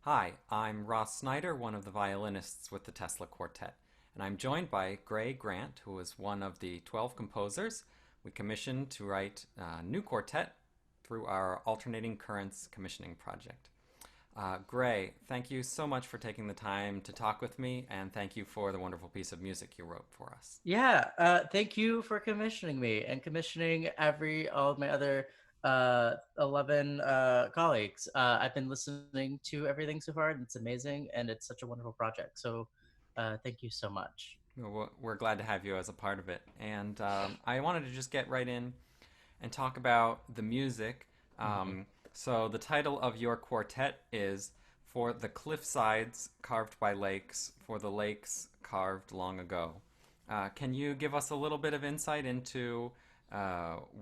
Hi, I'm Ross Snyder, one of the violinists with the Tesla Quartet, and I'm joined by Gray Grant, who is one of the 12 composers we commissioned to write a new quartet through our Alternating Currents commissioning project. Gray, thank you so much for taking the time to talk with me, and thank you for the wonderful piece of music you wrote for us. Yeah, thank you for commissioning me and commissioning all of my other 11 colleagues. I've been listening to everything so far, and it's amazing, and it's such a wonderful project. So, thank you so much. We're glad to have you as a part of it. And I wanted to just get right in and talk about the music. Hmm. So the title of your quartet is "For the Cliffsides Carved by Lakes, for the Lakes Carved Long Ago." Can you give us a little bit of insight into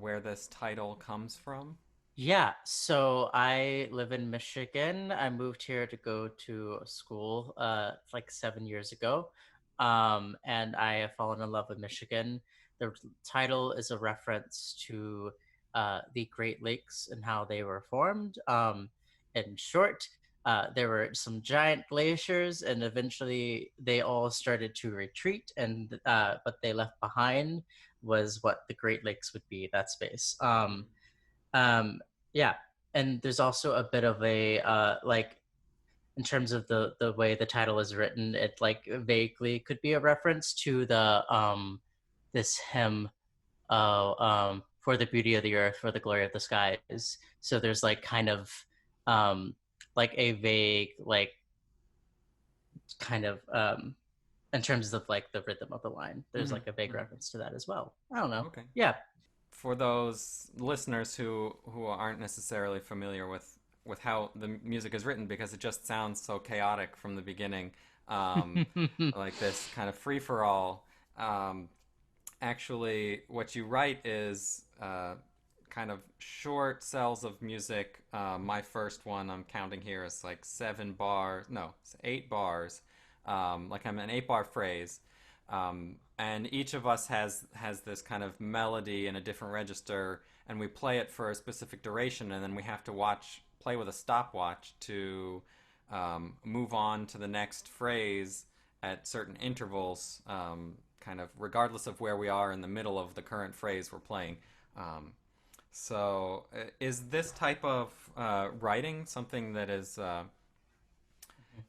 where this title comes from? Yeah, so I live in Michigan. I moved here to go to school like 7 years ago. And I have fallen in love with Michigan. The title is a reference to the Great Lakes and how they were formed. In short, there were some giant glaciers, and eventually they all started to retreat. And what they left behind was what the Great Lakes would be, that space. Um, yeah, and there's also a bit of a like in terms of the way the title is written, it like vaguely could be a reference to the this hymn for the beauty of the earth, for the glory of the skies. So there's like kind of um like a vague like kind of in terms of like the rhythm of the line. There's Hmm. like a vague Hmm. reference to that as well. I don't know. Okay. Yeah. For those listeners who aren't necessarily familiar with how the music is written, because it just sounds so chaotic from the beginning, um, like this kind of free for all. Um, Actually, what you write is kind of short cells of music. My first one I'm counting here is like 7 bars, no, it's 8 bars. Like I'm an 8 bar phrase, and each of us has this kind of melody in a different register, and we play it for a specific duration, and then we have to play with a stopwatch to move on to the next phrase at certain intervals, kind of regardless of where we are in the middle of the current phrase we're playing. Um, is this type of writing something that is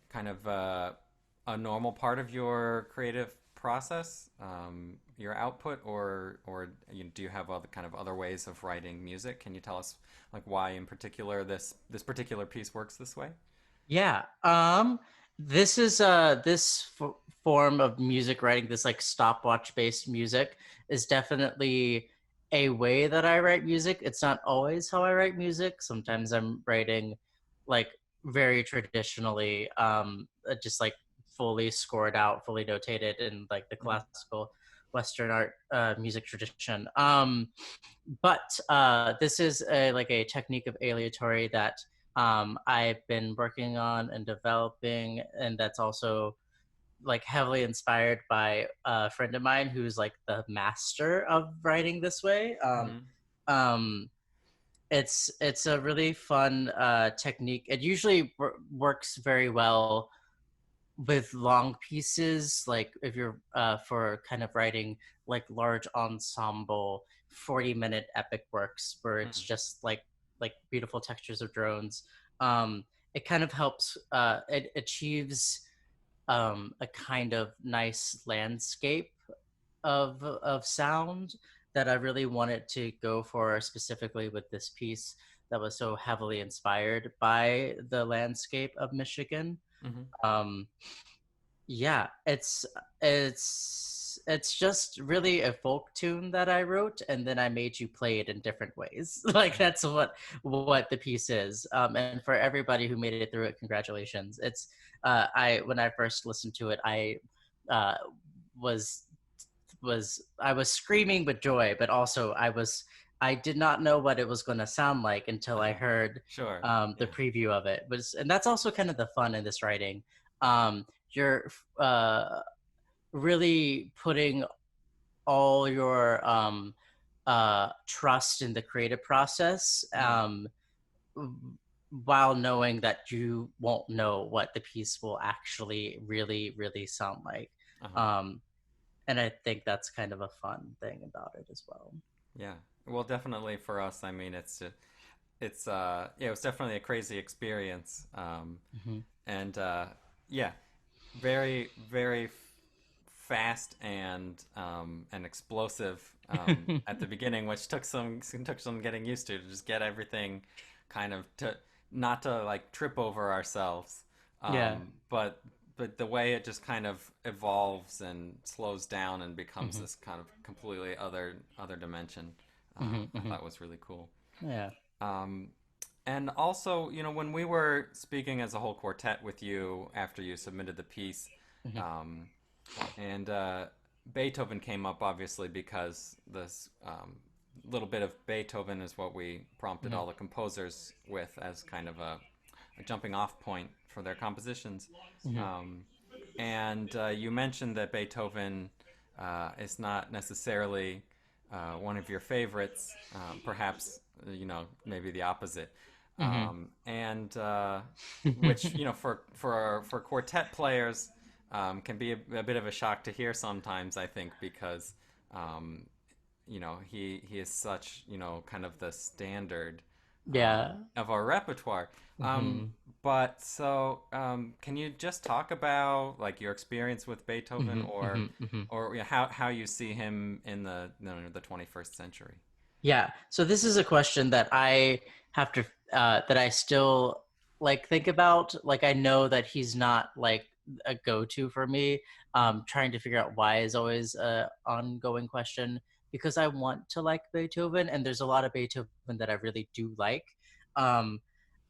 kind of a normal part of your creative process, your output, or do you have other kind of other ways of writing music? Can you tell us like why in particular this particular piece works this way? Yeah. This is form of music writing, this like stopwatch based music is definitely a way that I write music. It's not always how I write music. Sometimes I'm writing like very traditionally, just like fully scored out, fully notated in like the Mm-hmm. classical Western art music tradition. But this is like a technique of aleatory that I've been working on and developing, and that's also like heavily inspired by a friend of mine who's like the master of writing this way. Mm-hmm. Um, it's a really fun technique. It usually works very well with long pieces, like if you're for kind of writing like large ensemble 40-minute epic works where it's just like beautiful textures of drones. It kind of helps, it achieves a kind of nice landscape of sound that I really wanted to go for specifically with this piece that was so heavily inspired by the landscape of Michigan. Mm-hmm. um yeah, it's just really a folk tune that I wrote, and then I made you play it in different ways. Like that's what the piece is. And for everybody who made it through it, congratulations. It's I when I first listened to it, uh was I was screaming with joy, but also I did not know what it was going to sound like until I heard Sure. the Yeah. preview of it. And that's also kind of the fun in this writing. You're really putting all your trust in the creative process. Mm-hmm. while knowing that you won't know what the piece will actually really sound like. Uh-huh. Um, and I think that's kind of a fun thing about it as well. Yeah. Well, definitely for us, I mean, it's yeah, it was definitely a crazy experience. Mm-hmm. And yeah, very very fast and explosive at the beginning, which took some getting used to just get everything kind of to not to like trip over ourselves, Yeah. but the way it just kind of evolves and slows down and becomes Mm-hmm. this kind of completely other dimension. Mm-hmm. I Mm-hmm. thought was really cool. Yeah. Um, and also, you know, when we were speaking as a whole quartet with you after you submitted the piece, Mm-hmm. um, and Beethoven came up obviously because this little bit of Beethoven is what we prompted Mm-hmm. all the composers with as kind of a jumping off point for their compositions. Mm-hmm. Um, and you mentioned that Beethoven is not necessarily one of your favorites, perhaps, you know, maybe the opposite. And which, you know, for quartet players, can be a bit of a shock to hear sometimes, I think, because um, you know he is such, you know, kind of the standard Yeah. of our repertoire. Um, Mm-hmm. but so can you just talk about like your experience with Beethoven, Mm-hmm. Mm-hmm. Mm-hmm. or you know, how you see him in the, you know, the 21st century? Yeah. So this is a question that I have to that I still like think about. Like I know that he's not like a go-to for me. Mm-hmm. Trying to figure out why is always a ongoing question because I want to like Beethoven and there's a lot of Beethoven that I really do like. Um,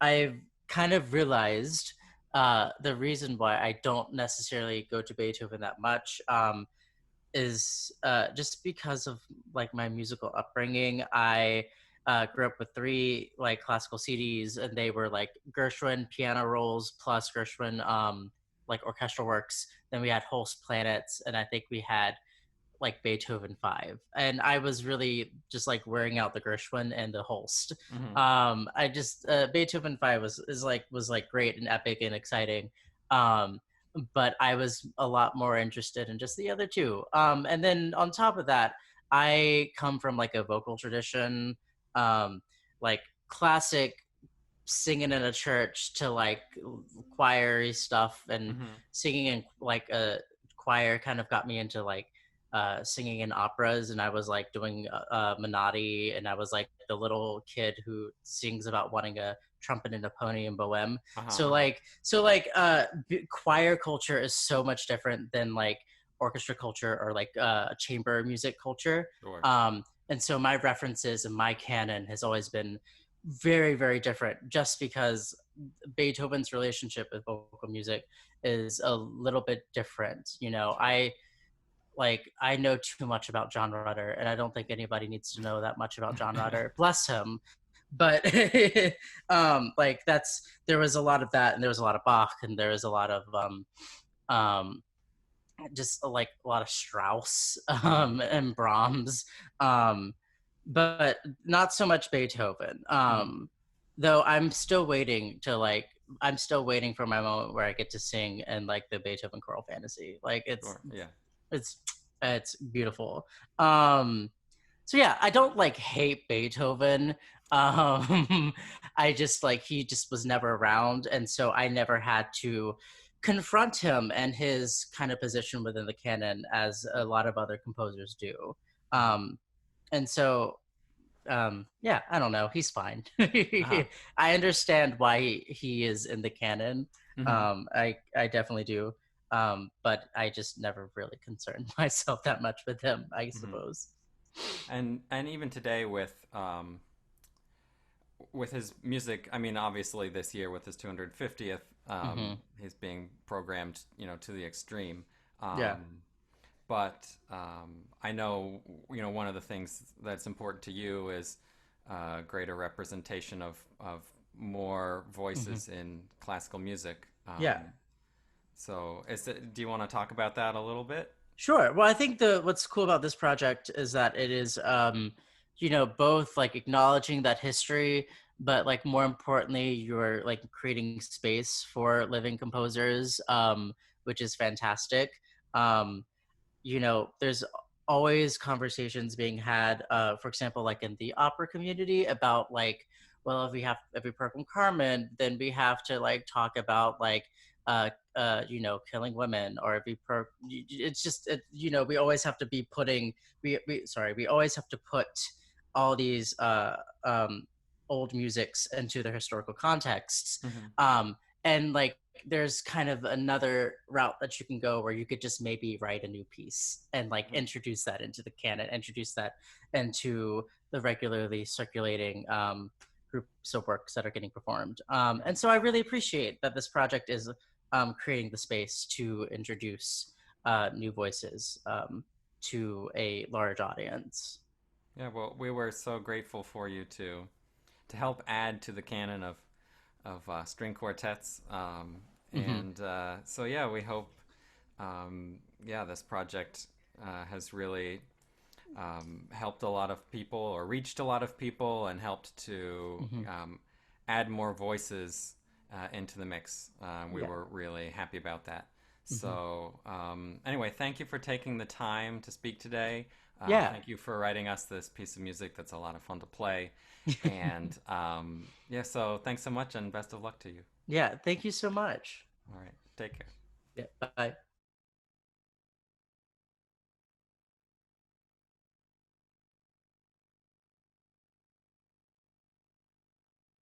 I've kind of realized the reason why I don't necessarily go to Beethoven that much. Is just because of like my musical upbringing. I grew up with three like classical CDs, and they were like Gershwin piano rolls plus Gershwin like orchestral works. Then we had Holst planets, and I think we had like Beethoven 5. And I was really just like wearing out the Gershwin and the Holst. Mm-hmm. I just Beethoven 5 was like great and epic and exciting. Um but I was a lot more interested in just the other two. And then on top of that, I come from like a vocal tradition, um like classic singing in a church to like choiry stuff, and Mm-hmm. singing in like a choir kind of got me into like singing in operas, and I was like doing Menotti, and I was like the little kid who sings about wanting a trumpet and a pony in Bohème. Uh-huh. So Uh-huh. choir culture is so much different than like orchestra culture or like chamber music culture. Sure. And so my references and my canon has always been very different just because Beethoven's relationship with vocal music is a little bit different. You know, Sure. I know too much about John Rutter, and I don't think anybody needs to know that much about John Rutter. Bless him. But like that's there was a lot of that, and there was a lot of Bach, and there was a lot of um just like a lot of Strauss Mm-hmm. and Brahms, um, but not so much Beethoven. Mm-hmm. Though I'm still waiting for my moment where I get to sing in like the Beethoven choral fantasy. Like Sure. Yeah. it's it's beautiful. Um, so yeah, I don't like hate Beethoven. Um, I just like he just was never around, and so I never had to confront him and his kind of position within the canon as a lot of other composers do. Mm-hmm. Um, and so yeah, I don't know, he's fine. Uh-huh. I understand why he is in the canon. Mm-hmm. I definitely do. But I just never really concerned myself that much with him, I Mm-hmm. suppose. And even today with his music, I mean, obviously this year with his 250th, Mm-hmm. he's being programmed, you know, to the extreme. Yeah. Um, but I know, you know, one of the things that's important to you is greater representation of more Mm-hmm. voices in classical music. Yeah. So, do you want to talk about that a little bit? Sure. Well, I think the what's cool about this project is that it is, you know, both like acknowledging that history, but like more importantly, you're like creating space for living composers, which is fantastic. Um, there's always conversations being had, for example, like in the opera community about like, well, if we perform Carmen, then we have to like talk about like killing women, or if we it's just we always have to be putting we always have to put all these old musics into their historical contexts. Hmm. And like there's kind of another route that you can go where you could just maybe write a new piece and like Hmm. introduce that into the canon, introduce that into the regularly circulating groups of works that are getting performed. And Right. so I really appreciate that this project is creating the space to introduce new voices to a large audience. Yeah, well, we were so grateful for you to help add to the canon of string quartets. Mm-hmm. And so yeah, we hope yeah, this project has really helped a lot of people or reached a lot of people and helped to Mm-hmm. add more voices into the mix. We Yeah. were really happy about that. Mm-hmm. So, anyway, thank you for taking the time to speak today. Yeah. Thank you for writing us this piece of music that's a lot of fun to play. And yeah, so thanks so much and best of luck to you. Yeah. Thank you so much. All right, take care. Yeah. Bye.